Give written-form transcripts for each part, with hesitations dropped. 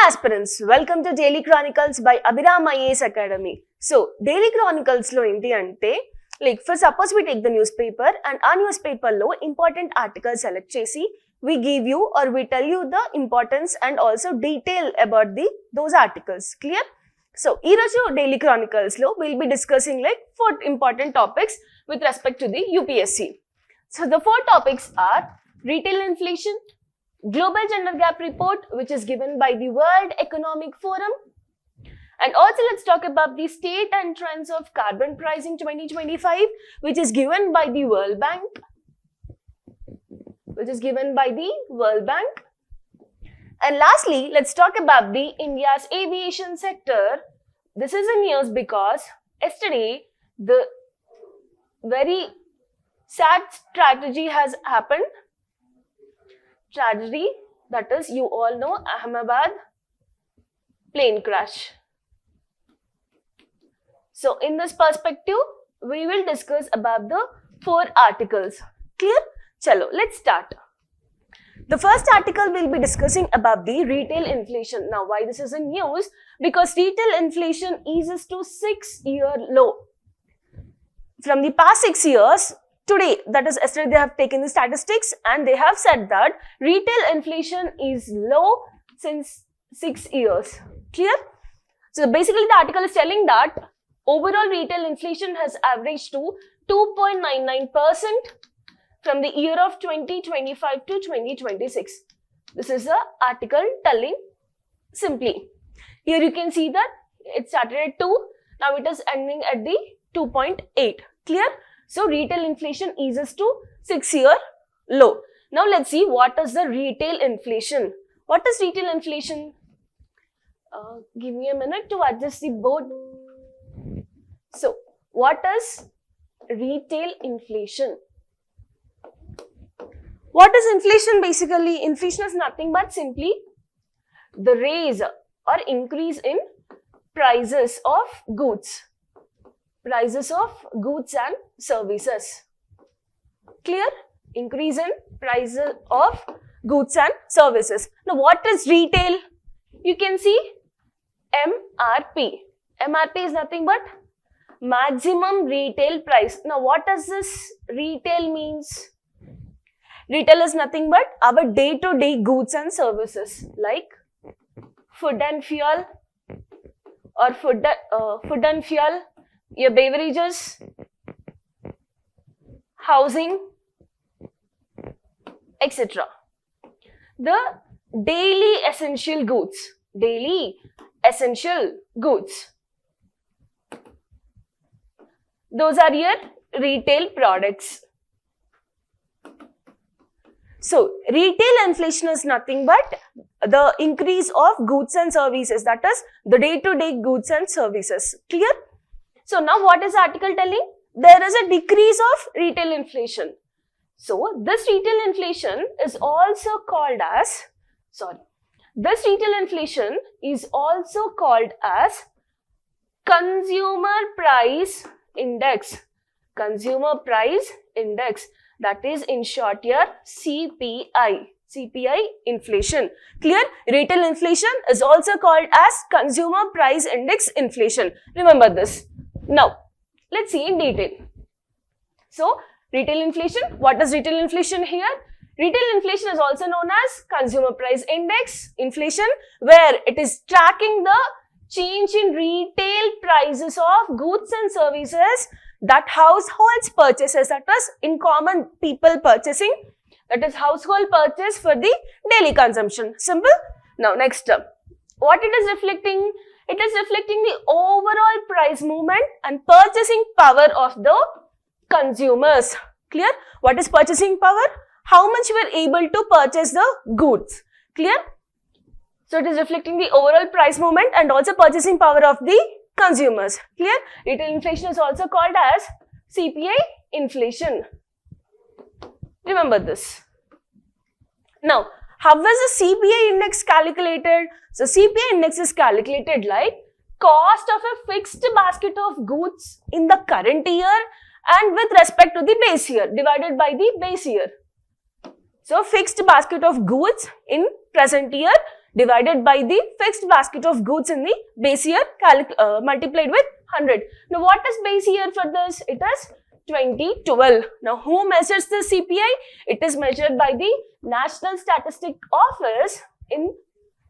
aspirants, welcome to Daily Chronicles by Abhiram IAS Academy. So, Daily Chronicles lo enti ante, like for suppose we take the newspaper and our newspaper lo important articles select chesi, we give you or we tell you the importance and also detail about those articles. Clear? So, ee roju Daily Chronicles lo we'll be discussing like 4 important topics with respect to the UPSC. So, the 4 topics are retail inflation, Global Gender Gap Report, which is given by the World Economic Forum. And also let's talk about the state and trends of carbon pricing 2025, which is given by the World Bank. And lastly, let's talk about the India's aviation sector. This is in news because yesterday the very sad tragedy has happened. Tragedy, that is, you all know, Ahmedabad plane crash. So in this perspective, we will discuss about the 4 articles. Clear? Chalo, let's start. The first article we'll be discussing about the retail inflation. Now, why this is in news? Because retail inflation eases to 6-year low. From the past 6 years, today, that is yesterday, they have taken the statistics and they have said that retail inflation is low since 6 years. Clear? So basically the article is telling that overall retail inflation has averaged to 2.99% from the year of 2025 to 2026. This is the article telling simply. Here you can see that it started at 2, now it is ending at the 2.8. Clear? So retail inflation eases to 6-year low. Now let's see what is the retail inflation. What is retail inflation? Give me a minute to adjust the board. So what is retail inflation? What is inflation basically? Inflation is nothing but simply the raise or increase in prices of goods. Prices of goods and services. Clear? Increase in prices of goods and services. Now, what is retail? You can see MRP. MRP is nothing but maximum retail price. Now, what does this retail means? Retail is nothing but our day-to-day goods and services like food and fuel or food and fuel, your beverages, housing, etc. The daily essential goods. Daily essential goods. Those are your retail products. So, retail inflation is nothing but the increase of goods and services. That is the day-to-day goods and services. Clear? So now what is the article telling? There is a decrease of retail inflation. So this retail inflation is also called as, consumer price index. Consumer price index. That is in short your CPI. CPI inflation. Clear? Retail inflation is also called as consumer price index inflation. Remember this. Now, let's see in detail. So, retail inflation, what is retail inflation here? Retail inflation is also known as consumer price index inflation, where it is tracking the change in retail prices of goods and services that households purchases, that is in common people purchasing, that is household purchase for the daily consumption. Simple? Now, next term. What it is reflecting? It is reflecting the overall price movement and purchasing power of the consumers. Clear? What is purchasing power? How much we are able to purchase the goods. Clear? So it is reflecting the overall price movement and also purchasing power of the consumers. Clear? Retail inflation is also called as CPI inflation. Remember this. Now, how is the CPI index calculated? So, CPI index is calculated like cost of a fixed basket of goods in the current year and with respect to the base year divided by the base year. So, fixed basket of goods in present year divided by the fixed basket of goods in the base year multiplied with 100. Now what is base year for this? It is 2012. Now who measures the CPI? It is measured by the National Statistic Office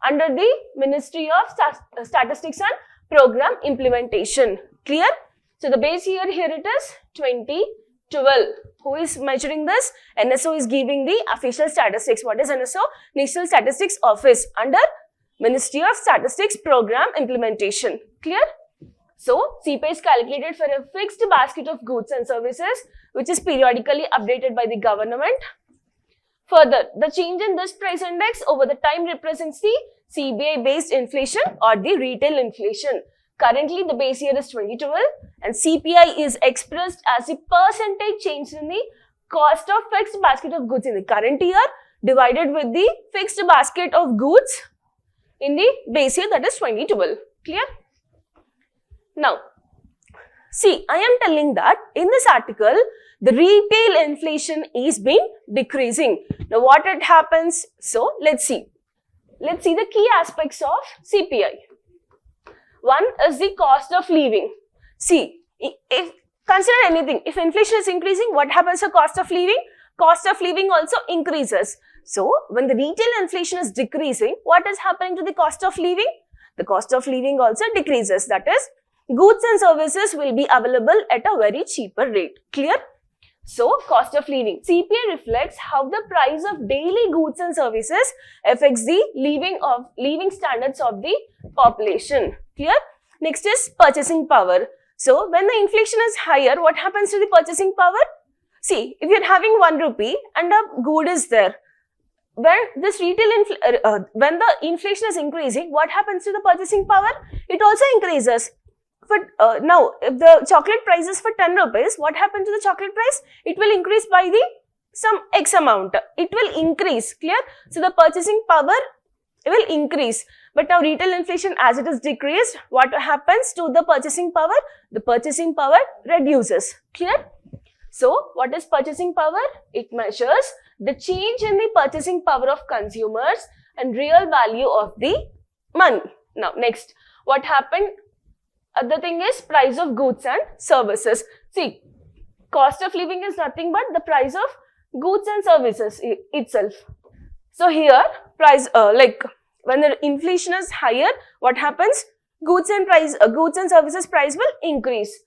under the Ministry of Statistics and Program Implementation. Clear? So the base year here it is 2012. Who is measuring this? NSO is giving the official statistics. What is NSO? National Statistics Office under Ministry of Statistics Program Implementation. Clear? So CPI is calculated for a fixed basket of goods and services which is periodically updated by the government. Further, the change in this price index over the time represents the CPI based inflation or the retail inflation. Currently, the base year is 2012 and CPI is expressed as the percentage change in the cost of fixed basket of goods in the current year divided with the fixed basket of goods in the base year, that is 2012. Clear? Now, see, I am telling that in this article, the retail inflation is been decreasing. Now, what it happens? So, let's see. Let's see the key aspects of CPI. One is the cost of living. See, if consider anything, if inflation is increasing, what happens to cost of living? Cost of living also increases. So, when the retail inflation is decreasing, what is happening to the cost of living? The cost of living also decreases. That is, goods and services will be available at a very cheaper rate. Clear? So, cost of living. CPI reflects how the price of daily goods and services affects the living standards of the population. Clear? Next is purchasing power. So, when the inflation is higher, what happens to the purchasing power? See, if you're having 1 rupee and a good is there, when this when the inflation is increasing, what happens to the purchasing power? It also increases. But now, if the chocolate price is for 10 rupees, what happens to the chocolate price? It will increase by the some X amount. It will increase. Clear? So, the purchasing power will increase. But now, retail inflation, as it is decreased, what happens to the purchasing power? The purchasing power reduces. Clear? So, what is purchasing power? It measures the change in the purchasing power of consumers and real value of the money. Now, next, what happened? Other thing is price of goods and services. See, cost of living is nothing but the price of goods and services itself. So here, price like when the inflation is higher, what happens? Goods and services price will increase,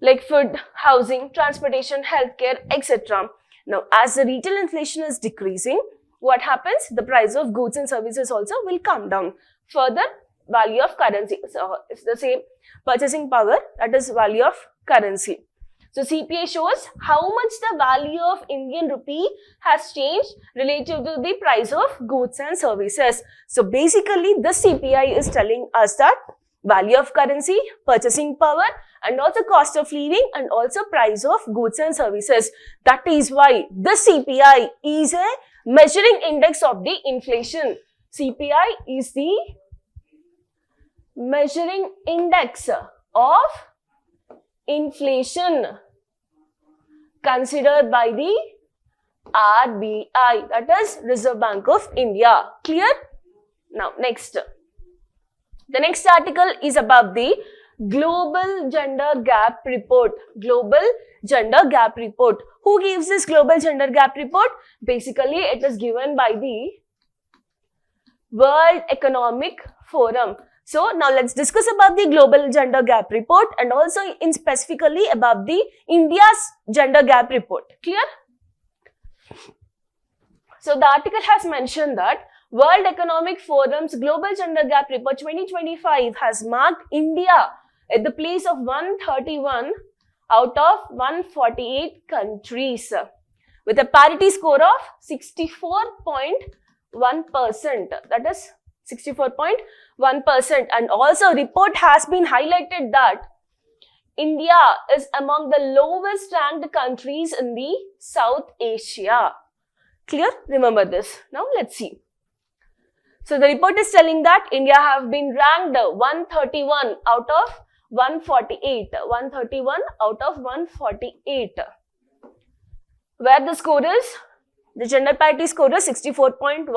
like food, housing, transportation, healthcare, etc. Now, as the retail inflation is decreasing, what happens? The price of goods and services also will come down. Further, value of currency. So, it's the same purchasing power, that is value of currency. So, CPI shows how much the value of Indian rupee has changed relative to the price of goods and services. So, basically, the CPI is telling us that value of currency, purchasing power, and also cost of living and also price of goods and services. That is why the CPI is a measuring index of the inflation. CPI is the measuring index of inflation considered by the RBI, that is Reserve Bank of India. Clear? Now, next. The next article is about the Global Gender Gap Report. Global Gender Gap Report. Who gives this Global Gender Gap Report? Basically, it is given by the World Economic Forum. So, now let's discuss about the Global Gender Gap Report and also in specifically about the India's Gender Gap Report. Clear? So, the article has mentioned that World Economic Forum's Global Gender Gap Report 2025 has marked India at the place of 131 out of 148 countries with a parity score of 64.1%. That is 64.1%. And also report has been highlighted that India is among the lowest ranked countries in the South Asia. Clear? Remember this. Now let's see. So the report is telling that India have been ranked 131 out of 148. 131 out of 148. Where the score is The gender parity score is 64.1%,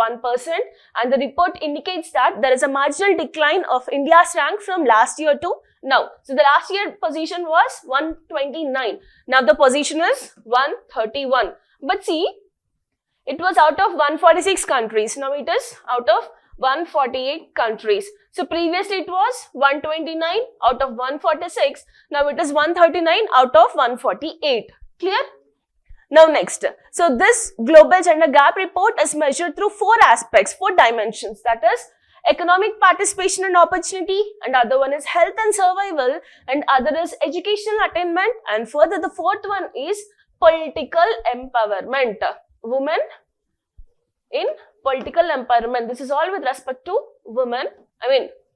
and the report indicates that there is a marginal decline of India's rank from last year to now. So the last year position was 129. Now the position is 131. But see, it was out of 146 countries. Now it is out of 148 countries. So previously it was 129 out of 146. Now it is 139 out of 148. Clear? Now next. So this global gender gap report is measured through 4 aspects, 4 dimensions. That is economic participation and opportunity, and other one is health and survival, and other is educational attainment, and further the 4th one is political empowerment. Women in political empowerment. This is all with respect to women.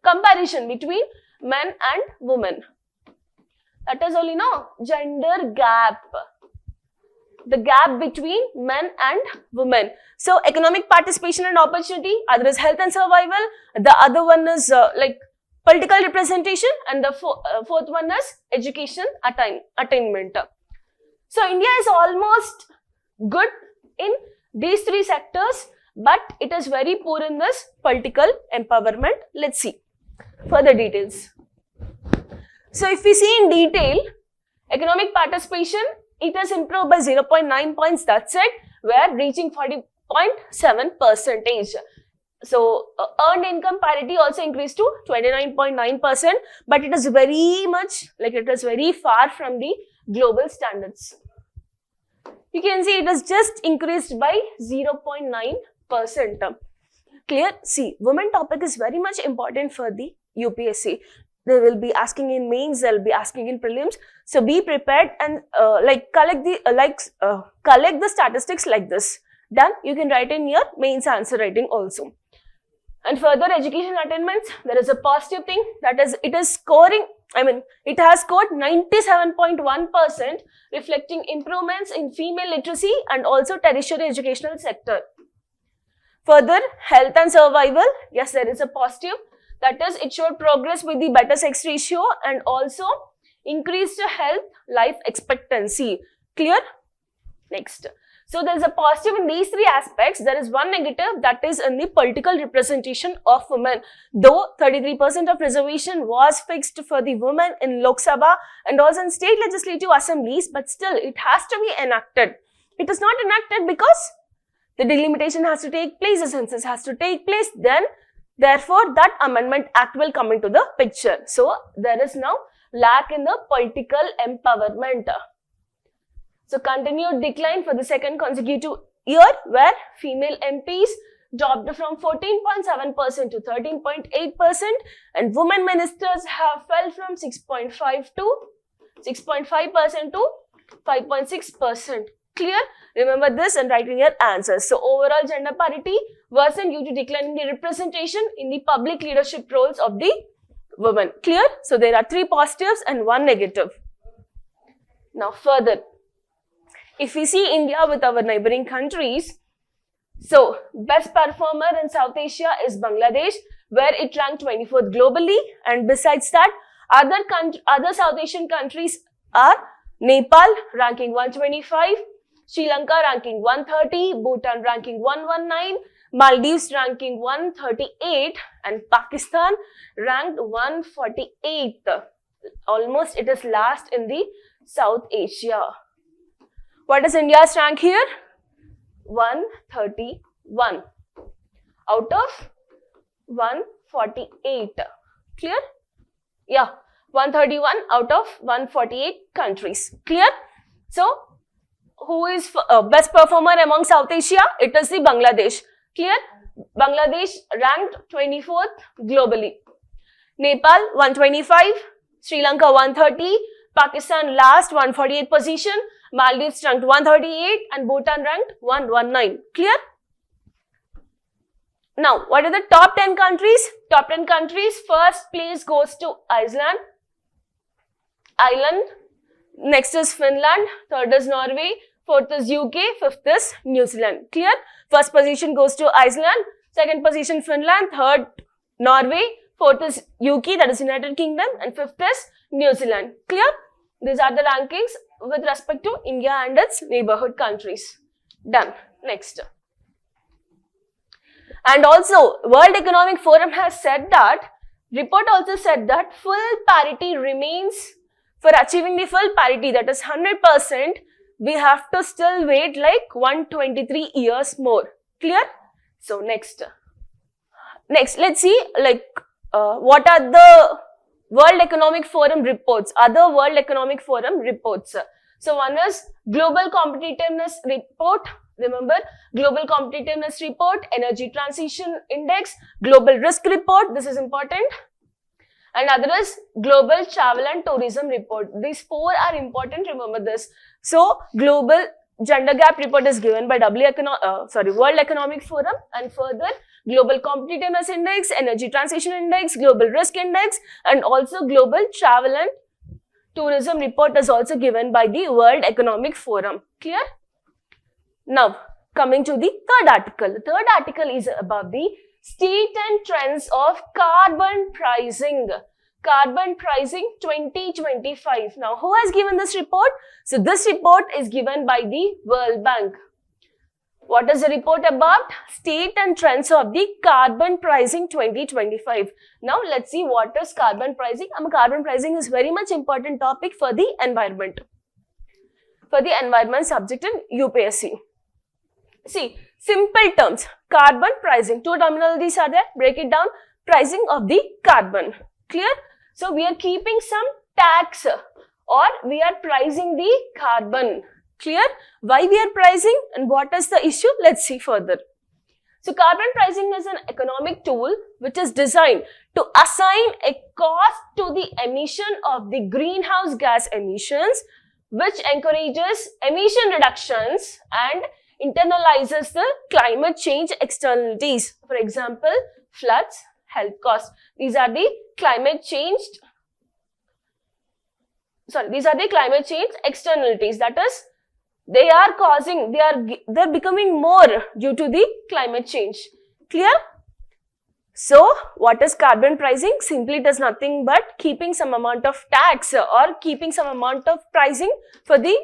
Comparison between men and women. That is only gender gap. The gap between men and women. So economic participation and opportunity, other is health and survival, the other one is political representation, and the 4th one is education attainment. So India is almost good in these 3 sectors, but it is very poor in this political empowerment. Let's see further details. So if we see in detail, economic participation, it has improved by 0.9 points, that's it, where reaching 40.7%. So earned income parity also increased to 29.9%, but it is very much, it is very far from the global standards. You can see it has just increased by 0.9%. Clear? See, women topic is very much important for the UPSC. They will be asking in mains, they will be asking in prelims. So be prepared and collect the statistics like this. Then you can write in your mains answer writing also. And further education attainments, there is a positive thing, that is it has scored 97.1%, reflecting improvements in female literacy and also tertiary educational sector. Further, health and survival, yes, there is a positive, that is it showed progress with the better sex ratio and also increased health life expectancy. Clear? Next. So there is a positive in these 3 aspects. There is one negative, that is in the political representation of women. Though 33% of reservation was fixed for the women in Lok Sabha and also in state legislative assemblies, but still it has to be enacted. It is not enacted because the delimitation has to take place, the census has to take place, then therefore that amendment act will come into the picture. So there is now lack in the political empowerment. So continued decline for the 2nd consecutive year, where female MPs dropped from 14.7% to 13.8%, and women ministers have fell from 6.5% to 5.6%. Clear? Remember this and write in your answers. So overall gender parity worsened due to decline in the representation in the public leadership roles of the women. Clear? So there are 3 positives and 1 negative. Now further, if we see India with our neighboring countries, so best performer in South Asia is Bangladesh, where it ranked 24th globally, and besides that, other South Asian countries are Nepal ranking 125, Sri Lanka ranking 130, Bhutan ranking 119, Maldives ranking 138, and Pakistan ranked 148th. Almost it is last in the South Asia. What is India's rank here? 131 out of 148. Clear? Yeah, 131 out of 148 countries. Clear? So, who is best performer among South Asia? It is the Bangladesh. Clear? Bangladesh ranked 24th globally. Nepal 125, Sri Lanka 130, Pakistan last 148 position, Maldives ranked 138 and Bhutan ranked 119. Clear? Now, what are the top 10 countries? Top 10 countries, first place goes to Iceland. Next is Finland, third is Norway, fourth is UK, fifth is New Zealand. Clear? First position goes to Iceland, second position Finland, third Norway, fourth is UK, that is United Kingdom, and fifth is New Zealand. Clear? These are the rankings with respect to India and its neighborhood countries. Done. Next. And also, World Economic Forum has said that, report also said that full parity remains, for achieving the full parity, that is 100%, we have to still wait like 123 years more. Clear? So, next, let's see like what are the World Economic Forum reports, other World Economic Forum reports. So, one is Global Competitiveness Report. Remember, Global Competitiveness Report, Energy Transition Index, Global Risk Report, this is important. And other is Global Travel and Tourism Report. These four are important, remember this. So, Global Gender Gap Report is given by World Economic Forum, and further Global Competitiveness Index, Energy Transition Index, Global Risk Index, and also Global Travel and Tourism Report is also given by the World Economic Forum. Clear? Now, coming to the third article. The third article is about the state and trends of carbon pricing. Carbon pricing 2025. Now, who has given this report? So, this report is given by the World Bank. What is the report about? State and trends of the carbon pricing 2025. Now, let's see what is carbon pricing. Carbon pricing is very much important topic for the environment. For the environment subject in UPSC. See, simple terms, carbon pricing. Two terminologies are there. Break it down. Pricing of the carbon. Clear? So, we are keeping some tax or we are pricing the carbon. Clear? Why we are pricing and what is the issue? Let's see further. So, carbon pricing is an economic tool which is designed to assign a cost to the emission of the greenhouse gas emissions, which encourages emission reductions and internalizes the climate change externalities. For example, floods, health costs. These are the climate change externalities. That is, they are becoming more due to the climate change. Clear? So, what is carbon pricing? Simply it is nothing but keeping some amount of tax or keeping some amount of pricing for the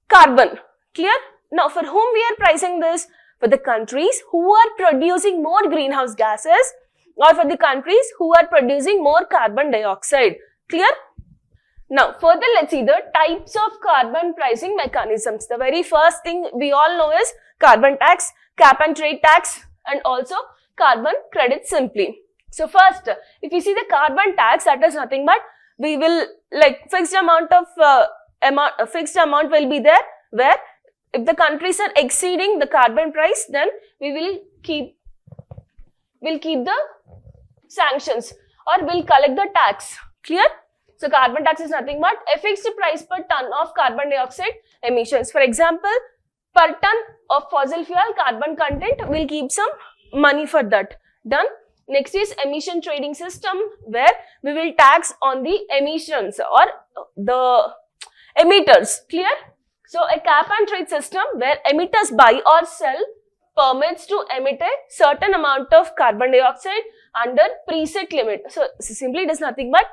carbon. Clear? Now, for whom we are pricing this? For the countries who are producing more greenhouse gases or for the countries who are producing more carbon dioxide. Clear? Now, further let's see the types of carbon pricing mechanisms. The very first thing we all know is carbon tax, cap and trade tax, and also carbon credit simply. So, first, if you see the carbon tax, that is nothing but we will fixed amount will be there where if the countries are exceeding the carbon price, then we will keep the sanctions or will collect the tax. Clear? So, carbon tax is nothing but a fixed price per ton of carbon dioxide emissions. For example, per ton of fossil fuel carbon content, will keep some money for that. Done. Next is emission trading system, where we will tax on the emissions or the emitters. Clear? So, a cap and trade system where emitters buy or sell permits to emit a certain amount of carbon dioxide under preset limit. So, simply it is nothing but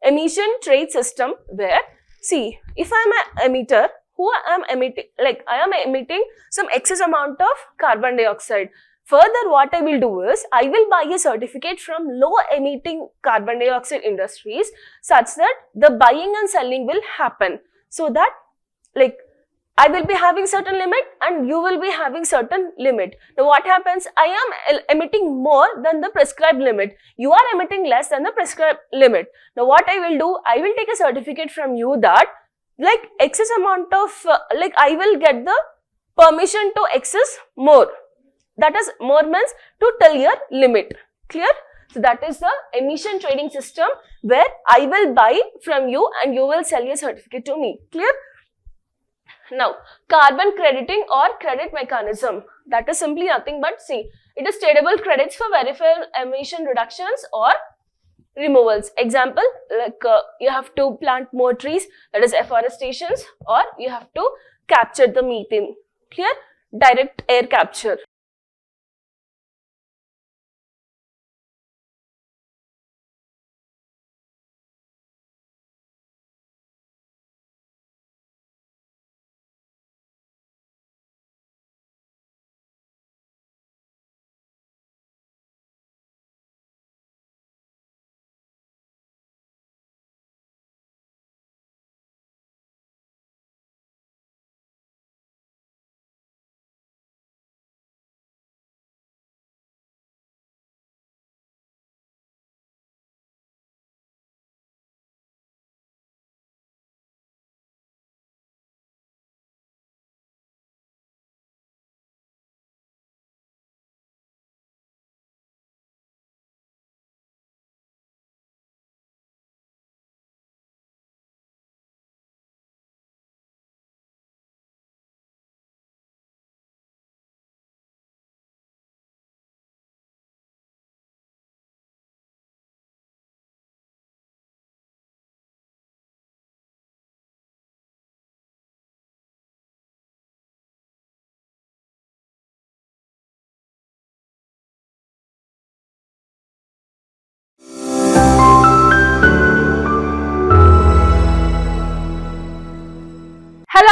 emission trade system where, see, if I am an emitter, I am emitting some excess amount of carbon dioxide. Further, what I will do is, I will buy a certificate from low emitting carbon dioxide industries such that the buying and selling will happen. So that I will be having certain limit and you will be having certain limit. Now what happens? I am emitting more than the prescribed limit. You are emitting less than the prescribed limit. Now what I will do? I will take a certificate from you that excess amount of I will get the permission to excess more. That is, more means to tell your limit. Clear? So that is the emission trading system where I will buy from you and you will sell your certificate to me. Clear? Now, carbon crediting or credit mechanism, that is simply nothing but, see, it is tradable credits for verifiable emission reductions or removals. Example, you have to plant more trees, that is afforestations, or you have to capture the methane. Clear? Direct air capture.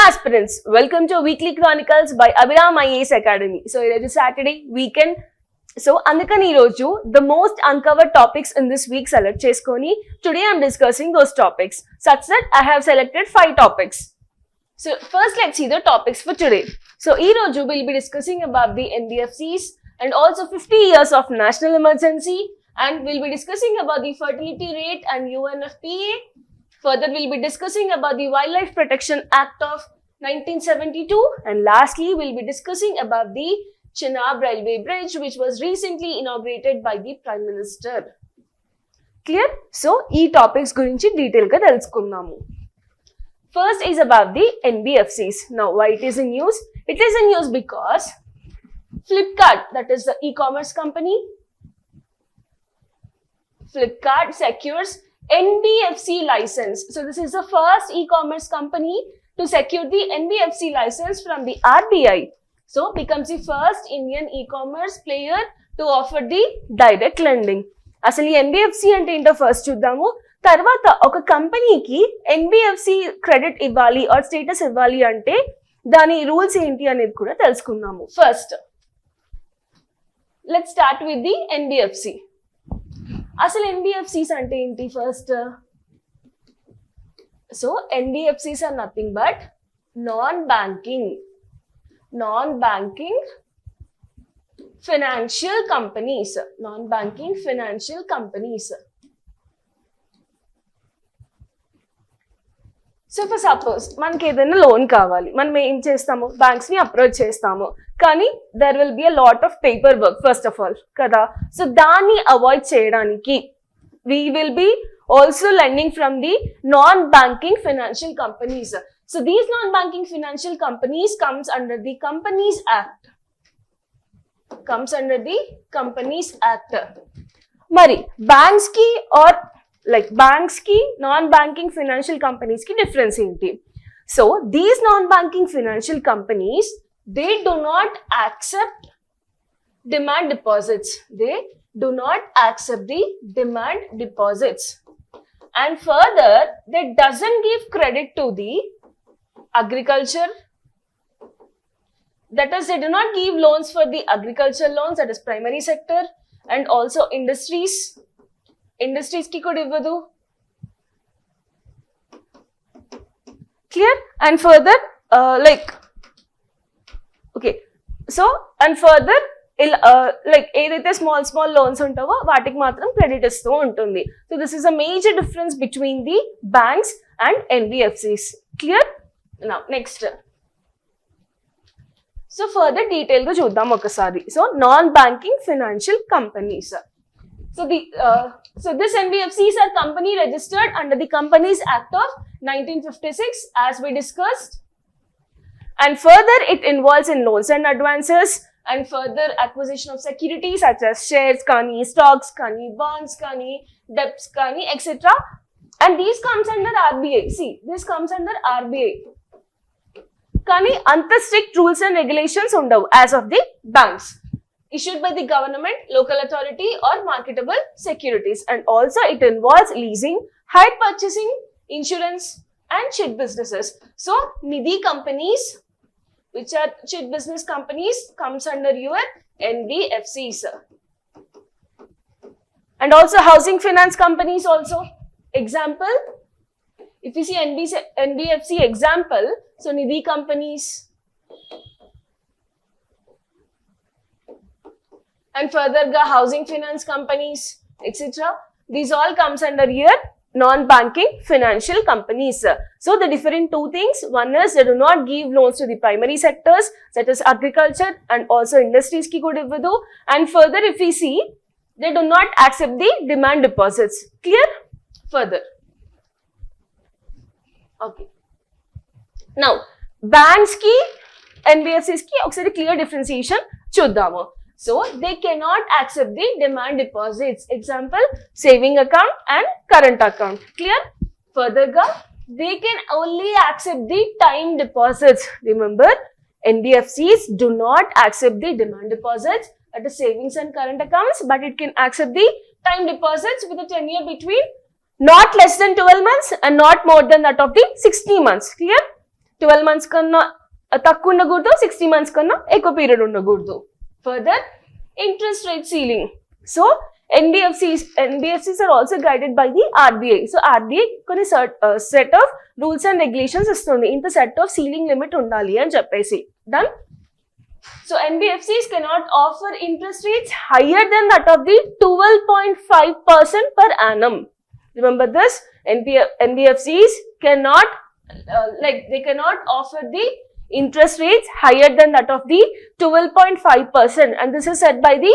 aspirants, welcome to Weekly Chronicles by Abhiram IAS Academy. So, it is Saturday, weekend. So, అందుకని ఈరోజు the most uncovered topics in this week select చేసుకొని today I am discussing those topics such that I have selected 5 topics. So, first let's see the topics for today. So, ఈరోజు we'll be discussing about the NBFCs and also 50 years of national emergency, and we'll be discussing about the fertility rate and UNFPA. Further, we'll be discussing about the Wildlife Protection Act of 1972, and lastly, we'll be discussing about the Chenab Railway Bridge, which was recently inaugurated by the Prime Minister. Clear? So, ee topics gurinchi detail ga telusukundamu. First is about the NBFCs. Now, why it is in news? It is in news because Flipkart, that is the e-commerce company, Flipkart secures NBFC license. So this is the first e-commerce company to secure the NBFC license from the RBI. So becomes the first Indian e-commerce player to offer the direct lending. అసలు NBFC అంటే ఏంటో first చూద్దాము. తర్వాత ఒక కంపెనీకి NBFC credit ఇవ్వాలి or status ఇవ్వాలి అంటే దాని రూల్స్ ఏంటి అనేది కూడా తెలుసుకుందాము. First let's start with the NBFC. అసలు NBFCs అంటే ఏంటి ఫస్ట్? So NBFCs are nothing but non banking financial companies. So for suppose మనకి ఏదైనా లోన్ కావాలి, మనం ఏం చేస్తాము? బ్యాంక్స్ ని అప్రోచ్ చేస్తాము, కానీ there will be a lot of paper work first of all కదా. సో దాన్ని అవాయిడ్ చేయడానికి we will be also lending from the non-banking financial companies. So these non-banking financial companies comes under the Companies Act. Mari banks ki or like banks ki non-banking financial companies ki difference enti? So these non-banking financial companies, they do not accept demand deposits. They do not accept the demand deposits, and further they doesn't give credit to the agriculture, that is they do not give loans for the agriculture loans, that is primary sector, and also industries ki kuda ivvadu. Clear? And further so and further like ఏదైతే small loans ఉంటావో వాటికి మాత్రం credit ఇస్తూ ఉంటుంది. So this is a major difference between the banks and NBFCs. Clear? Now next, so further detail గా చూద్దాం ఒకసారి. So non banking financial companies. So this NBFCs are company registered under the Companies Act of 1956 as we discussed, and further it involves in loans and advances and further acquisition of securities such as shares kani, stocks kani, bonds kani, debts kani, etc. And these comes under RBI. See, this comes under RBI. Kani anta strict rules and regulations undavu as of the banks, issued by the government, local authority or marketable securities. And also it involves leasing, hire purchasing, insurance and chit businesses. So nidhi companies, which are chit business companies, comes under your NBFCs. And also housing finance companies also. Example, if you see NBFC example, so nidhi companies, and further housing finance companies, etc. These all comes under your non-banking financial companies. So the different two things, one is they do not give loans to the primary sectors such as agriculture and also industries ki kuda ivvadu, and further if we see they do not accept the demand deposits. Clear? Further, okay, now banks ki NBFCs ki okasari clear differentiation chuddaamu. So they cannot accept the demand deposits. Example, saving account and current account. Clear? Further, they can only accept the time deposits. Remember, NBFCs do not accept the demand deposits at the savings and current accounts, but it can accept the time deposits with a tenure between not less than 12 months and not more than that of the 60 months. Clear? 12 months కన్నా తక్కువ ఉండకూడదు, 60 months కన్నా ఎక్కువ period ఉండకూడదు. Further interest rate ceiling. So NBFCs are also guided by the RBI. So RBI కొన్ని set of rules and regulations ఇస్తుంది, ఇంత set of ceiling limit ఉండాలి అని చెప్పేసి. Done. So NBFCs cannot offer interest rates higher than that of the 12.5% per annum. Remember this, NBFCs cannot they cannot offer the interest rates higher than that of the 12.5%, and this is set by the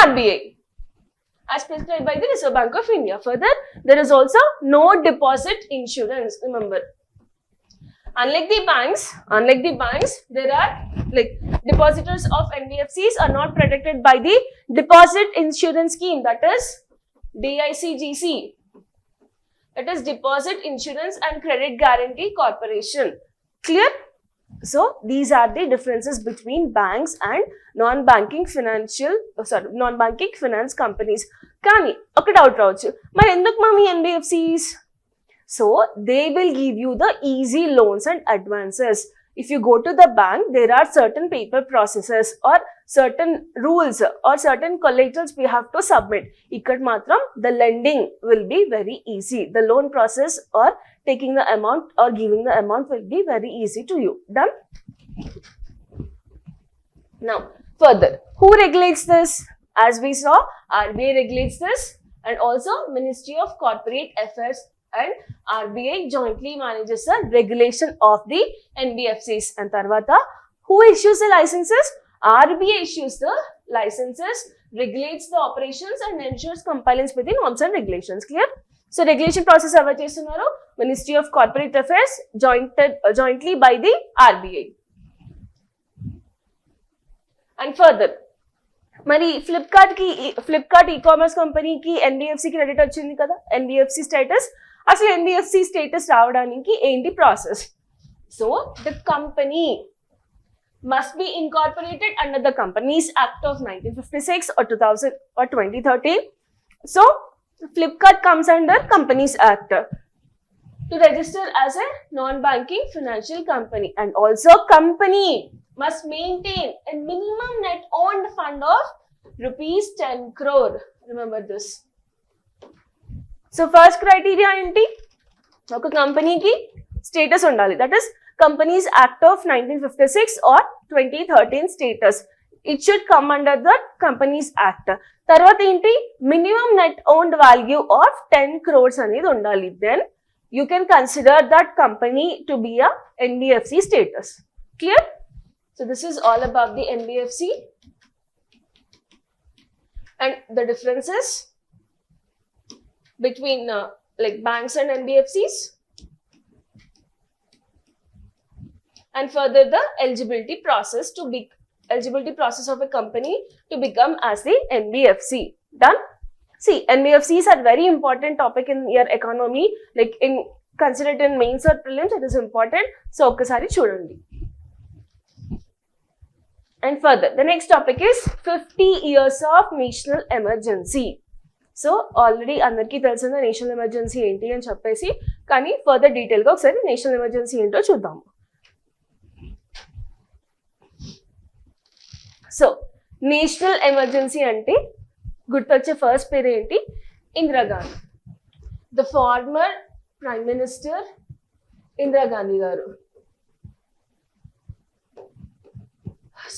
RBI as prescribed by the Reserve Bank of India. Further, there is also no deposit insurance. Remember, unlike the banks, there are depositors of NBFCs are not protected by the deposit insurance scheme, that is DICGC. That is Deposit Insurance and Credit Guarantee Corporation. Clear? So these are the differences between banks and non-banking finance companies. Kani oka doubt raవచ్చు, మరి ఎందుకు mami NBFCs? So they will give you the easy loans and advances. If you go to the bank, there are certain paper processes or certain rules or certain collaterals we have to submit. Ikkad matram the lending will be very easy. The loan process or taking the amount or giving the amount will be very easy to you. Done? Now, further, who regulates this? As we saw, RBI regulates this, and also Ministry of Corporate Affairs and RBI jointly manages the regulation of the NBFCs. And tarvata, who issues the licenses? RBI issues the licenses, regulates the operations and ensures compliance with the norms and regulations. Clear? So regulation process ever chestunnaro Ministry of Corporate Affairs jointly by the RBI. And further, మరి Flipkart e-commerce company కి NBFC credit వచ్చింది కదా, NBFC status. అసలు NBFC status రావడానికి ఏంటి process? So the company must be incorporated under the Companies Act of 1956 or 2000 or 2013. So Flipkart comes under Companies Act to register as a non-banking financial company, and also company must maintain a minimum net owned fund of rupees 10 crore. Remember this. So first criteria enti, oka company ki status undali, that is Companies Act of 1956 or 2013 status. It should come under the Companies Act. Tarvata enti, minimum net owned value of 10 crores anedi undali. Then you can consider that company to be a NBFC status. Clear? So this is all about the NBFC and the differences between banks and NBFCs, and further the eligibility process of a company to become as the NBFC. Done? See, NBFCs are very important topic in your economy, considered in mains or prelims. It is important. So okasari chudandi. And further, the next topic is 50 years of national emergency. So already andarki telusina national emergency enti ani cheppesi, kani further detail ga okasari national emergency ento chuddam. So national emergency ante gurtoche first పేరు ఏంటి? Indira Gandhi, the former prime minister Indira Gandhi garu.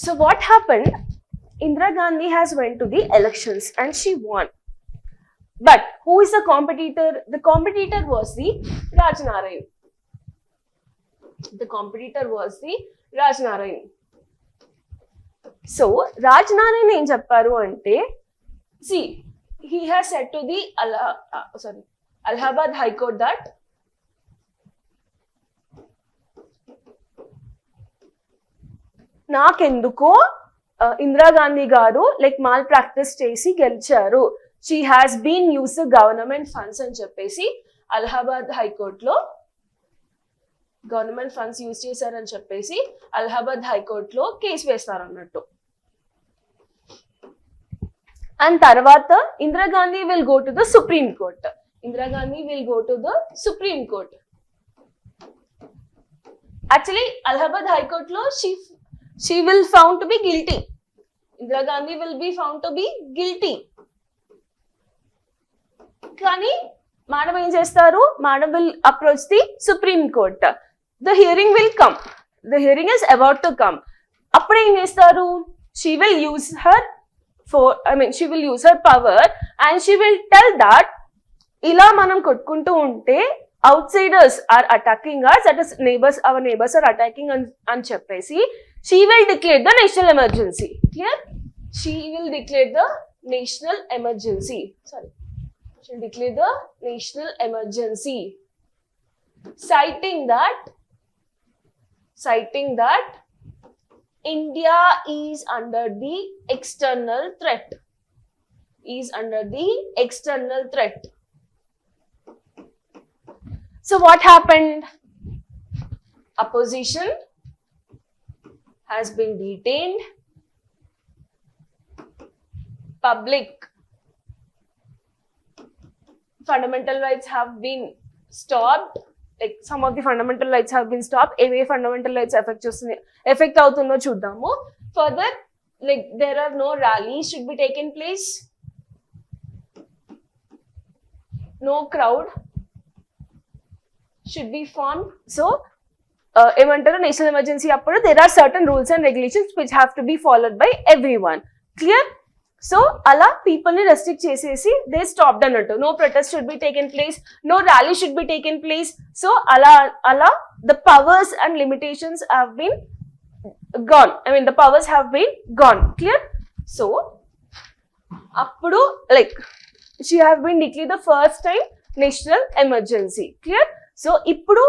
So what happened? Indira Gandhi has went to the elections and she won. But who is the competitor? The competitor was the Raj Narayan. The competitor was the Raj Narayan. So Raj Narayan em chepparu ante, see, he has said to the Allahabad High Court that నాకెందుకో ఇందిరా గాంధీ గారు mall practice చేసి గెలిచారు, she has been use government funds అని చెప్పేసి అలహాబాద్ హైకోర్టులో government funds use చేశారని చెప్పేసి అలహాబాద్ హైకోర్టులో కేసు వేస్తారు అన్నట్టు. అండ్ తర్వాత Indira Gandhi will go to the supreme court. Indira Gandhi will go to the supreme court. Actually, Allahabad High Court lo she will found to be guilty. Indira Gandhi will be found to be guilty. కానీ madam ఏం చేస్తారు, madam will approach the supreme court. The hearing will come, the hearing is about to come. అప్పుడు ఏం చేస్తారు, she will use her she will use her power and she will tell that ఇలా మనం కొట్టుకుంటూ ఉంటే outsiders are attacking us, that is neighbors, our neighbors are attacking అని చెప్పేసి she will declare the national emergency. Clear? She will declare the national emergency. Sorry. She will declare the national emergency. Citing that India is under the external threat. Is under the external threat. So what happened? Opposition has been detained. Public fundamental rights have been stopped. Like some of the fundamental rights have been stopped. Any fundamental rights affect avutundo chuddaamu. Further, like there are no rallies should be taken place. No crowd should be formed. So ఏమంటారు, national emergency అప్పుడు there are certain rules and regulations which have to be followed by everyone. Clear? So అలా people ని restrict చేసేసి they stopped అన్నట్టు. No protest should be taken place, no rally should be taken place. So అలా the powers and limitations have been gone. I mean the powers have been gone. Clear? So అప్పుడు like she have been declared the first time national emergency. Clear? So ఇప్పుడు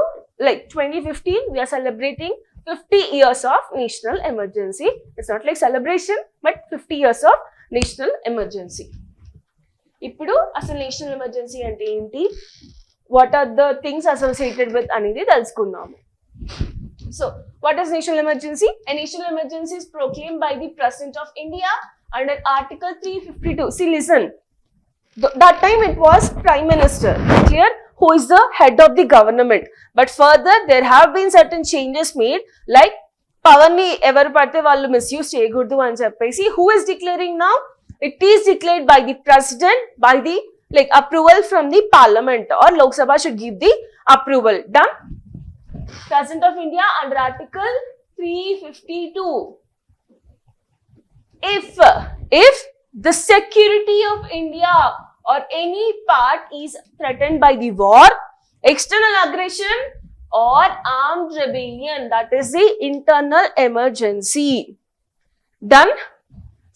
like 2015 we are celebrating 50 years of national emergency. It's not like celebration but 50 years of national emergency. ఇప్పుడు అసలు national emergency అంటే ఏంటి, what are the things associated with అనేది తెలుసుకుందాము. So what is national emergency? A national emergency is proclaimed by the President of India under Article 352. See, listen. That time it was Prime Minister. Clear? Who is the head of the government. But further there have been certain changes made, like power ni evaru padte vallu misuse cheyaguddu ani cheppesi. Who is declaring now? It is declared by the president, by the like approval from the parliament, or Lok Sabha should give the approval. Done? President of India under Article 352. If the security of India or any part is threatened by the war, external aggression or armed rebellion, that is the internal emergency. Done?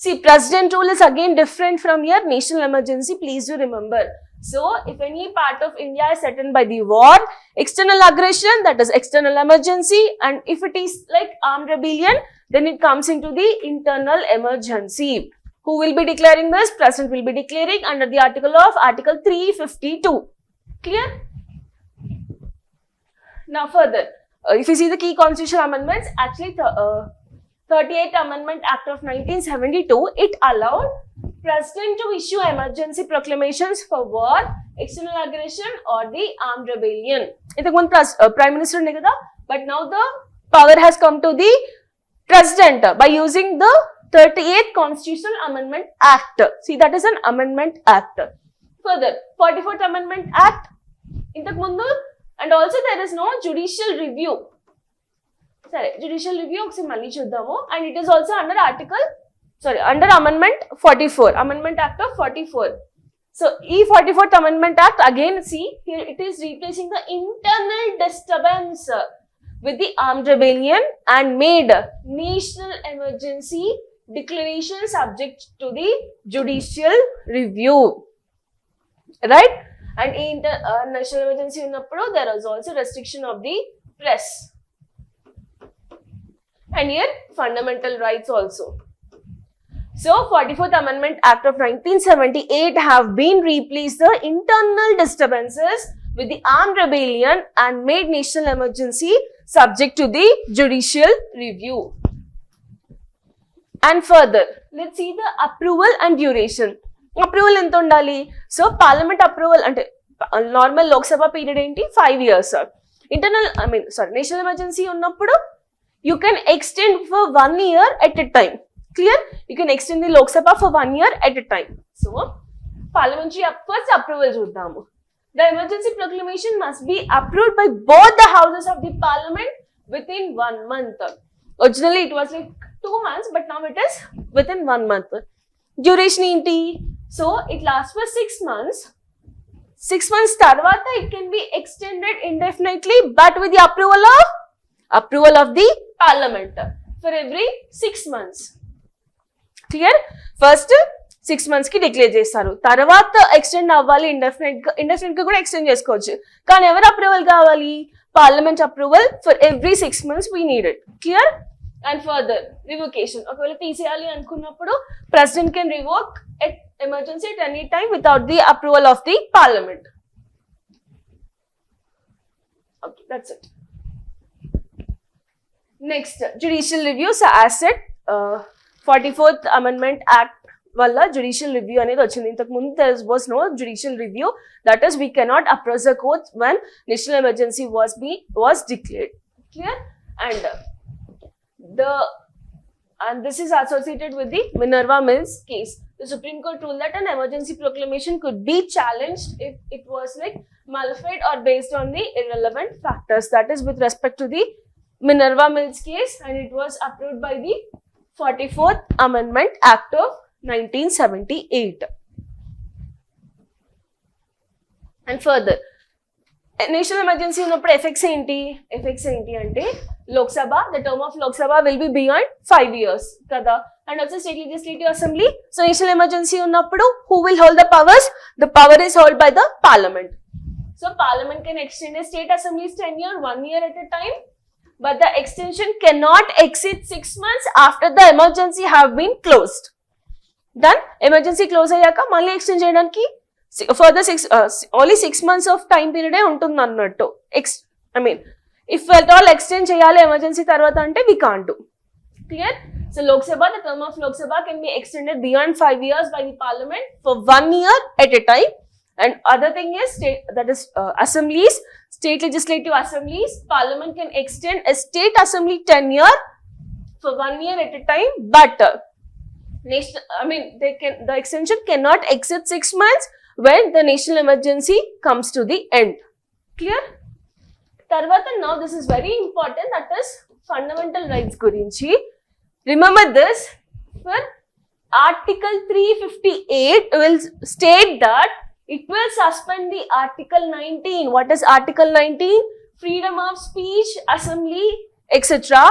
See, president rule is again different from your national emergency, please do remember. So if any part of India is threatened by the war, external aggression, that is external emergency, and if it is like armed rebellion, then it comes into the internal emergency. Who will be declaring this? President will be declaring under the Article 352. Clear? Now further, if you see the key constitutional amendments, actually 38th Amendment Act of 1972, it allowed President to issue emergency proclamations for war, external aggression or the armed rebellion. Intaku Prime Minister unde kada, but now the power has come to the President by using the 38th Constitutional Amendment Act. See, that is an Amendment Act. Further, 44th Amendment Act, intaku mundu, and also there is no judicial review. Sorry, judicial review okasi malli chuddamo, and it is also under under Amendment 44, Amendment Act of 44. So, E 44th Amendment Act, again see, here it is replacing the internal disturbance with the armed rebellion and made national emergency declaration subject to the judicial review. Right? And in the national emergency unnappudu there is also restriction of the press. And here fundamental rights also. So 44th Amendment Act of 1978 have been replaced the internal disturbances with the armed rebellion and made national emergency subject to the judicial review. And further, let's see the approval and duration. Approval enta undali? So parliament approval ante normal Lok Sabha period enti 5 years. National emergency ఉన్నప్పుడు you can extend for 1 year at a time. Clear? You can extend the Lok Sabha for 1 year at a time. So, parliamentary first approval చూద్దాము. The emergency proclamation must be approved by both the houses of the parliament within 1 month. Originally it was like 2 months, but now it is within 1 month. Duration ఏంటి? So, it lasts for 6 months. 6 months తర్వాత it can be extended indefinitely, but with the approval of the parliament for every 6 months. Clear? First 6 months కి declare చేస్తారు, తర్వాత extend అవ్వాలి, indefinite గా కూడా extend చేసుకోవచ్చు. కానీ ఎవరు అప్రూవల్ కావాలి? Parliament approval for every 6 months we need it. Clear? And further revocation, ఒకవేళ తీసేయాలి అనుకున్నప్పుడు president can revoke emergency at any time without the approval of the parliament. Okay, that's it. Next, judicial review. So as said, 44th Amendment Act వల్ల judicial review అనేది వచ్చింది. ఇంతకు ముందు there was no judicial review. That is, we cannot approach the courts when national emergency was declared. Clear? And this is associated with the Minerva Mills case. The Supreme Court ruled that an emergency proclamation could be challenged if it was like modified or based on the irrelevant factors. That is with respect to the Minerva Mills case, and it was approved by the 44th Amendment Act of 1978. And further, national emergency ఉన్నప్పుడు effects ఏంటి అంటే Lok Sabha, the term of Lok Sabha will be beyond 5 years కదా, and also state legislative assembly. So national emergency ఉన్నప్పుడు who will hold the powers? The power is held by the parliament. So parliament can extend a state assembly's tenure 1 year at a time, but the extension cannot exceed 6 months after the emergency have been closed. Then emergency close అయ్యాక మళ్ళీ extend చేయడానికి further only 6 months of time period ఉంటుంది అన్నట్టు. If at all extend చేయాలి emergency తర్వాత అంటే we can't do. Clear? So Lok Sabha, the term of Lok Sabha can be extended beyond 5 years by the parliament for 1 year at a time. And other thing is assemblies, state legislative assemblies, parliament can extend a state assembly tenure for 1 year at a time, but the extension cannot exceed 6 months when the national emergency comes to the end. Clear? Tarvata, now this is very important, that is fundamental rights gurinchi. Remember this, for Article 358 will state that it will suspend the Article 19. What is Article 19? Freedom of speech, assembly, etc.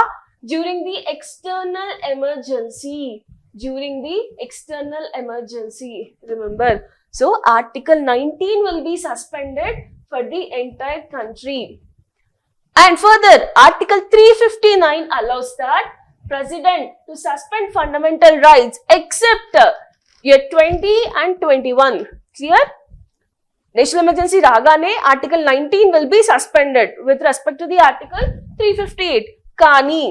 during the external emergency. Remember. So Article 19 will be suspended for the entire country. And further, Article 359 allows that President to suspend fundamental rights except year 20 and 21. Clear? National emergency రాగానే Article 19 will be suspended with respect to the Article 358. కానీ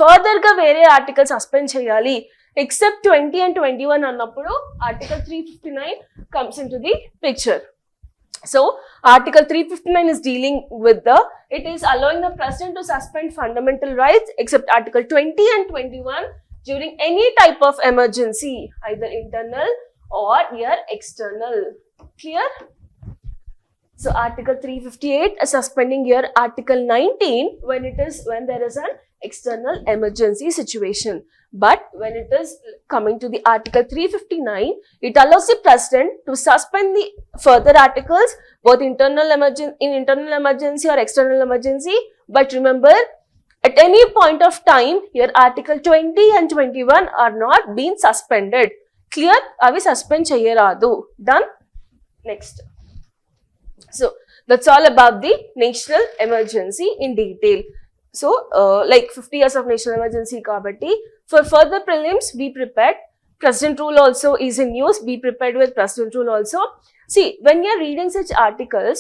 further గా వేరే article suspend చేయాలి except 20 and 21 అన్నప్పుడు Article 359 comes into the picture. So Article 359 is dealing with it is allowing the president to suspend fundamental rights except Article 20 and 21 during any type of emergency, either internal or external. Clear? So Article 358 is suspending here Article 19 when there is an external emergency situation. But when it is coming to the Article 359, it allows the president to suspend the further articles, both internal emergency or external emergency. But remember, at any point of time, here Article 20 and 21 are not being suspended. Clear? Avi suspend cheyaradu. Done? Next. So that's all about the national emergency in detail. So like 50 years of national emergency kabatti, for further prelims be prepared. President rule also is in use. Be prepared with president rule also. See, when you are reading such articles,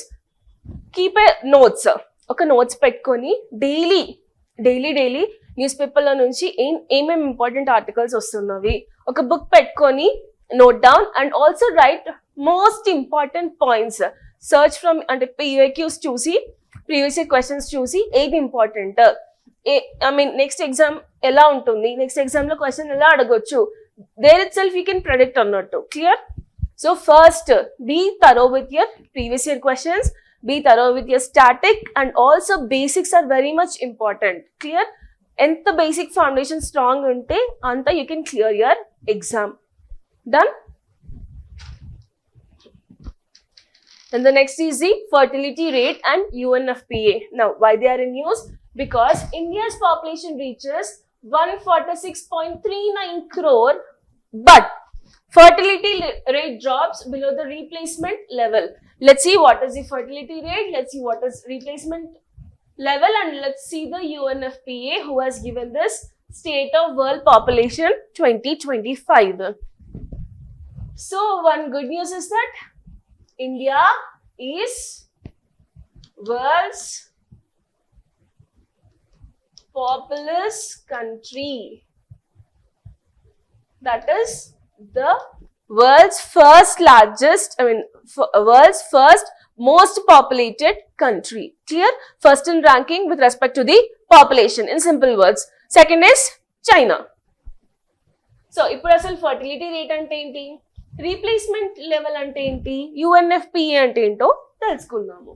keep a notes. Okay, notes పెట్టుకొని daily news paper లో నుంచి ఏమేమి important articles వస్తున్నవి ఒక book పెట్టుకొని note down and also write most important points. Search from అంటే PAQs చూసి previous year questions చూసి ఏది important, I mean next exam ఎలా ఉంటుంది, నెక్స్ట్ ఎగ్జామ్ లో క్వశ్చన్ ఎలా అడగొచ్చు, there itself you can predict అన్నట్టు. Clear? So first be thorough with your previous year questions, be thorough with your static, and also basics are very much important. Clear? ఎంత basic foundation strong unte anta you can clear your exam. Done? And the next is the fertility rate and UNFPA. Now why they are in use? Because India's population reaches 146.39 crore, but fertility rate drops below the replacement level. Let's see what is the fertility rate, let's see what is replacement level, and let's see the UNFPA who has given this State of World Population 2025. So one good news is that India is world's populous country. That is the world's first largest, world's first most populated country. Clear? First in ranking with respect to the population, in simple words. Second is China. So, ఇప్పుడు అసలు fertility rate అంటే ఏంటి, replacement level అంటే ఏంటి, UNFPA అంటే ఏంటో తెలుసుకుందాము.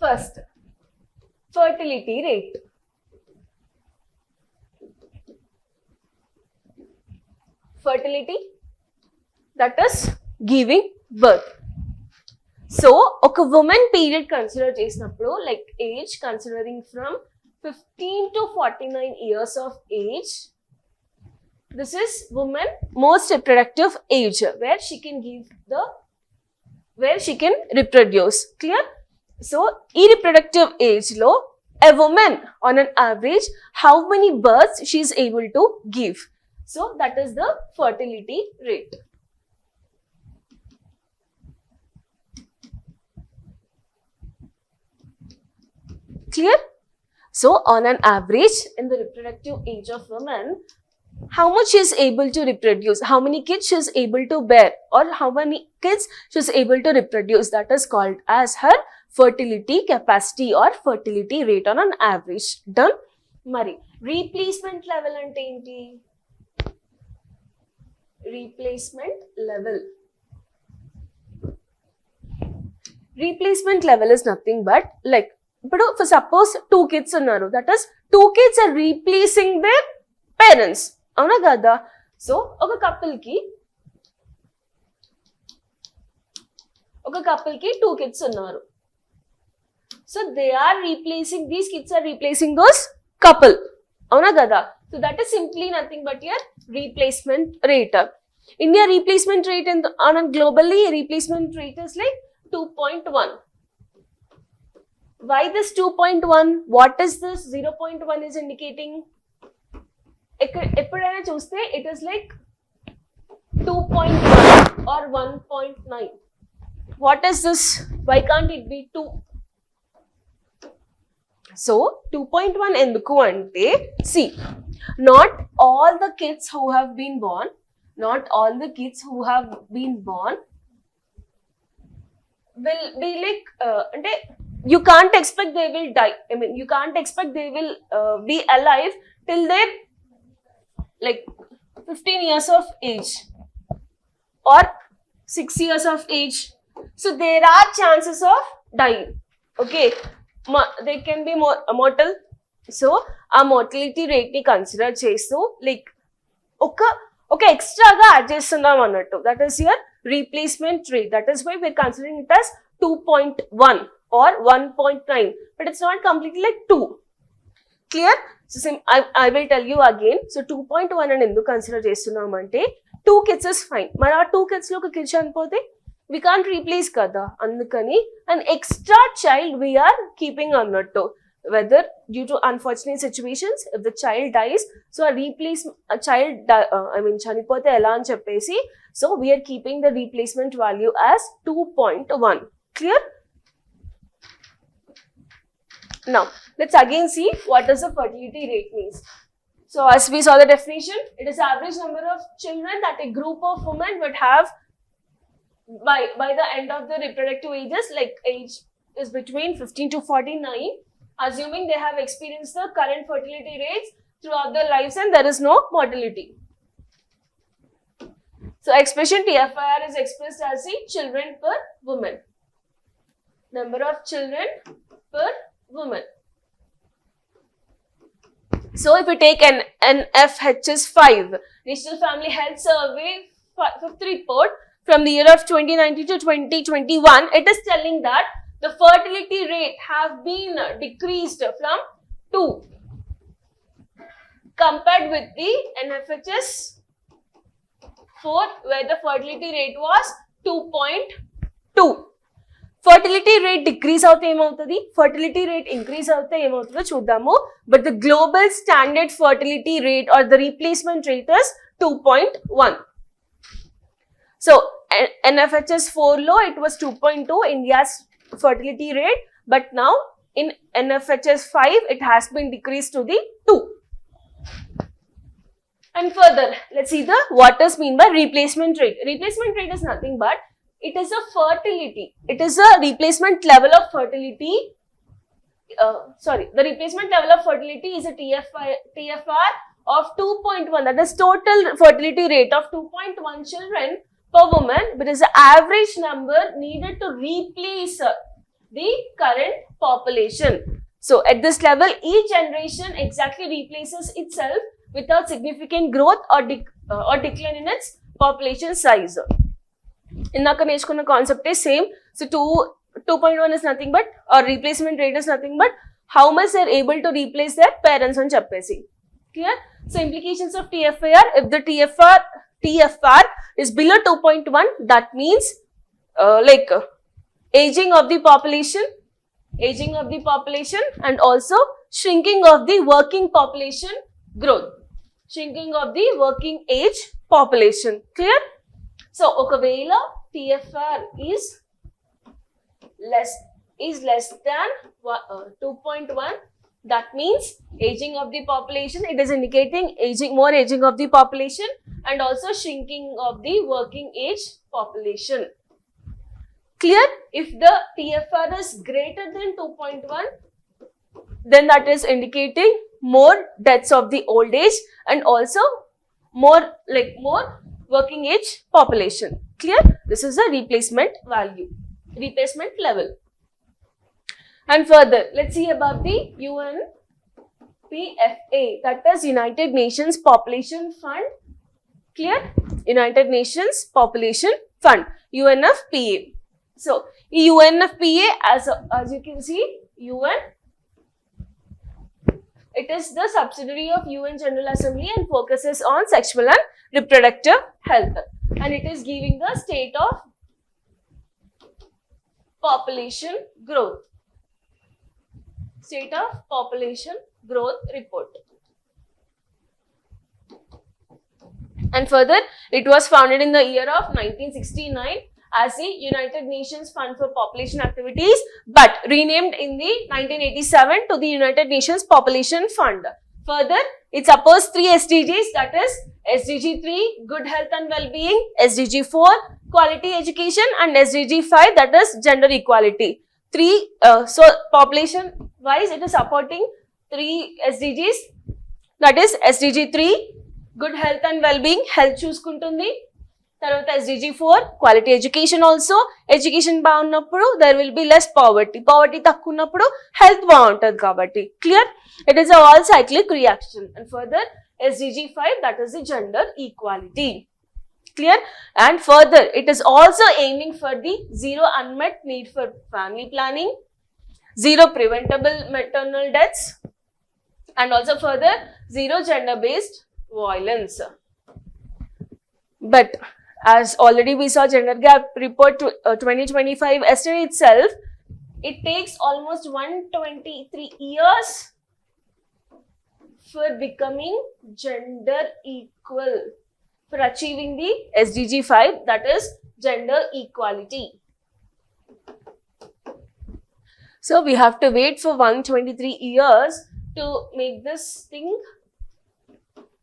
First fertility rate. Fertility, that is giving birth. So oka woman period consider chesinappudu, like age considering from 15 to 49 years of age, this is woman most reproductive age where she can reproduce. Clear? So ee reproductive age lo a woman on an average how many births she is able to give. So that is the fertility rate. Clear? So on an average in the reproductive age of women, how much she is able to reproduce, how many kids she is able to bear, or how many kids she is able to reproduce, that is called as her fertility capacity or fertility rate on an average. Done? Mari replacement level ante enti? Replacement level. Replacement level is nothing but like, but for suppose 2 kids unnaru, that is 2 kids are replacing their parents. Avuna kada? So oka couple ki 2 kids unnaru. So they are replacing, these kids are replacing those couple. Avuna kada? So that is simply nothing but your replacement rate. India replacement rate on a globally replacement rate is like 2.1. Why this 2.1? What is this 0.1 is indicating? Eppudaina chuste it is like 2.1 or 1.9. What is this? Why can't it be 2? So 2.1 enduku ante, see, not all the kids who have been born will be like ante you can't expect they will die. I mean you can't expect they will be alive till they're like 15 years of age or 6 years of age. So there are chances of dying. Okay, they can be more mortal. So a mortality rate ni consider chestu like oka extra ga add chestunnam annattu, that is your replacement rate. That is why we are considering it as 2.1 or 1.9, but it's not completely like 2. Clear? So I will tell you again. So 2.1 and endu consider chestunnam ante 2 kids is fine. Mara 2 kids lo oka kid chanipothe we can't replace kada, andukani an extra child we are keeping annattu, whether due to unfortunate situations if the child dies, so a child chanipothe ela ani cheppesi, so we are keeping the replacement value as 2.1. Clear? Now let's again see what does the fertility rate means. So as we saw the definition, it is average number of children that a group of women would have by the end of the reproductive ages, like age is between 15 to 49, assuming they have experienced the current fertility rates throughout their lives and there is no mortality. So expression TFIR is expressed as the children per woman. Number of children per woman. So if we take an NFHS 5, National Family Health Survey 5th report from the year of 2019 to 2021, it is telling that the fertility rate have been decreased from 2 compared with the NFHS 4 where the fertility rate was 2.2. Fertility rate decrease అవుతే ఏమవుతుంది, fertility rate increase అవుతే ఏమవుతుందో చూద్దాము. But the global standard fertility rate or the replacement rate is 2.1. So NFHS 4 లో it was 2.2 India's fertility rate, but now in NFHS 5 it has been decreased to the 2. And further, let's see the what is mean by replacement rate. Replacement rate is nothing but it is a fertility. It is a replacement level of fertility. The replacement level of fertility is a TFR of 2.1. That is total fertility rate of 2.1 children per woman, but is the average number needed to replace the current population. So at this level, each generation exactly replaces itself without significant growth or decline in its population size. ఇందాక నేర్చుకున్న concept same. So 2.1 is nothing but or replacement rate is nothing but how much they are able to replace their parents అని చెప్పేసి. Clear? So implications of TFIR, if the TFR is below 2.1, that means aging of the population and also shrinking of the working population growth, shrinking of the working age population. Clear? So ఒకవేళ TFR is less than 2.1, that means aging of the population. It is indicating more aging of the population and also shrinking of the working age population. Clear? If the TFR is greater than 2.1, then that is indicating more deaths of the old age and also more working age population. Clear? This is a replacement value, replacement level. And further, let's see about the UNPFA, that is United Nations Population Fund. Clear? United Nations Population Fund, UNFPA. So UNFPA, as you can see, UN, it is the subsidiary of UN General Assembly and focuses on sexual and reproductive health, and it is giving the state of population growth report. And further, it was founded in the year of 1969 as the United Nations Fund for Population Activities, but renamed in the 1987 to the United Nations Population Fund. Further, it supports 3 SDGs, that is SDG 3, good health and well-being, SDG 4, quality education, and SDG 5, that is gender equality. So population wise, it is supporting 3 SDGs, that is SDG 3, good health and well-being, health చూసుకుంటుంది. తర్వాత SDG 4, quality education also. Education బాగున్నప్పుడు there will be less poverty తక్కువ ఉన్నప్పుడు health బాగుంటుంది కాబట్టి. Clear? It is a all cyclic reaction. And further, SDG 5, that is the gender equality. Clear? And further, it is also aiming for the zero unmet need for family planning, zero preventable maternal deaths, and also further zero gender based violence. But as already we saw gender gap report 2025 yesterday itself, it takes almost 123 years for becoming gender equal, for achieving the SDG 5, that is gender equality. So we have to wait for 123 years to make this thing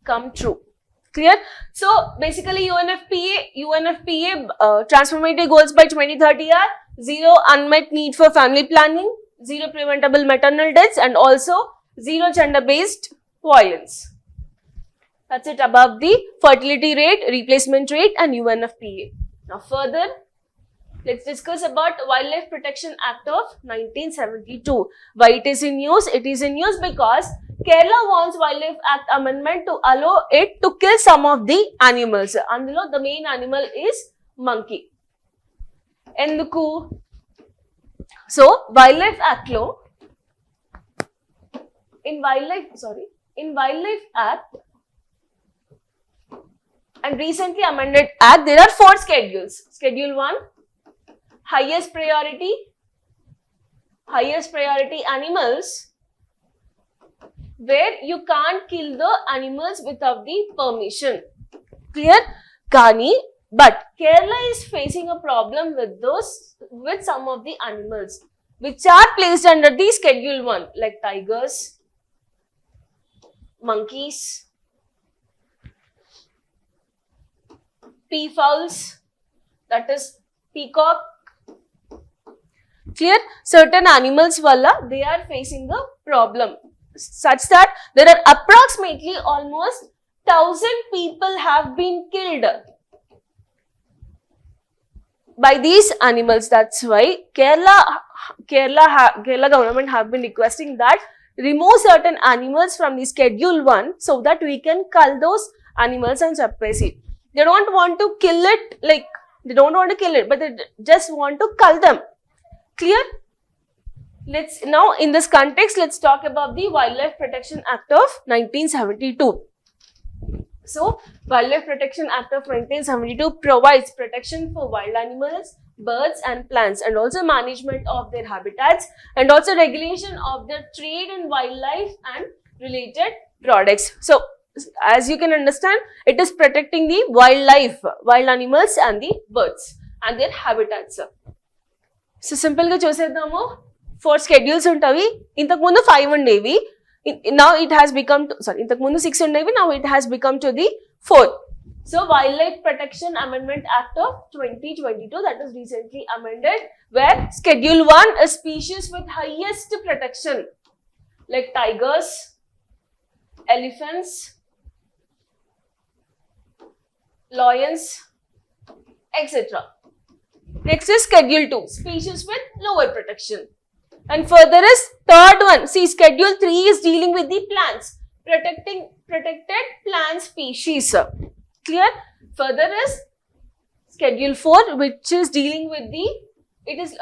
come true. Clear? So basically UNFPA transformative goals by 2030 are zero unmet need for family planning, zero preventable maternal deaths, and also zero gender-based violence. That's it above the fertility rate, replacement rate, and UNFPA. Now further, let's discuss about Wildlife Protection Act of 1972. Why it is in use? It is in use because Kerala wants Wildlife Act amendment to allow it to kill some of the animals. అందులో the main animal is monkey. ఎందుకు? So Wildlife Act లో in Wildlife Act and recently amended Act, there are 4 schedules. Schedule 1, highest priority animals, where you can't kill the animals without the permission. Clear? Kani, but Kerala is facing a problem with some of the animals which are placed under the Schedule 1, like tigers, monkeys, peafowls, that is peacock. Clear? Certain animals walla they are facing a problem such that there are approximately almost 1,000 people have been killed by these animals. That's why Kerala government have been requesting that remove certain animals from the Schedule 1 so that we can cull those animals and cheppesi. They don't want to kill it, but they just want to cull them. Clear? Let's now in this context, let's talk about the Wildlife Protection Act of 1972. So, Wildlife Protection Act of 1972 provides protection for wild animals, birds and plants, and also management of their habitats, and also regulation of the trade in wildlife and related products. So, as you can understand, it is protecting the wildlife, wild animals and the birds and their habitats. So, simple ga chuseddamu. 4 schedules untavi. Intaku mundu 5 undevi. Now it has become intaku mundu 6 undevi. Now it has become to the 4th. So, Wildlife Protection Amendment Act of 2022, that is recently amended, where Schedule 1 is species with highest protection like tigers, elephants, lions, etc. Next is Schedule 2, species with lower protection. And further is third one. See, Schedule 3 is dealing with the plants, protected plant species. Clear? Further is Schedule 4, which is dealing with these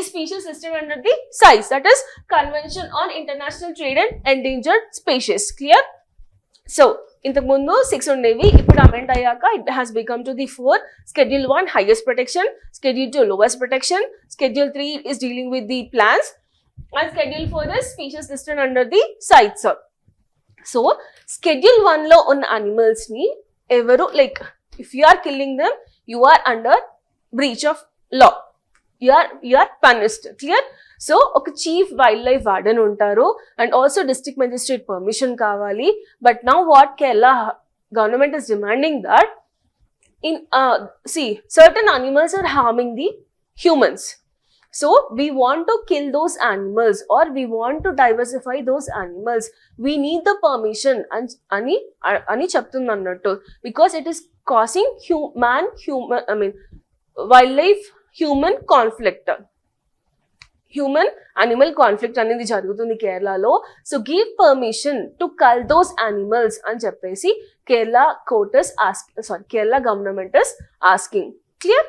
species listed under the size, that is Convention on International Trade and Endangered Species. Clear? So, ఇంతకు ముందు 6 ఉండేవి, ఇప్పుడు amend అయ్యాక it has become to the 4. Schedule 1 highest protection, Schedule 2 lowest protection, Schedule 3 is dealing with the plants, and Schedule 4 is species listed under the sites. So, Schedule 1 లో ఉన్న animals ని ఎవరు if you are killing them, you are under breach of law. You are punished. Clear? So, ఒక chief wild life warden ఉంటారు and also district magistrate permission కావాలి. But now what Kerala government is demanding that certain animals are harming the humans. So, we want to kill those animals or we want to diversify those animals. We need the permission ani చెప్తుంది అన్నట్టు, because it is causing wildlife human conflict. Human animal conflict అనేది జరుగుతుంది కేరళలో. So give permission to కల్ those animals అని చెప్పేసి Kerala government is asking. Clear?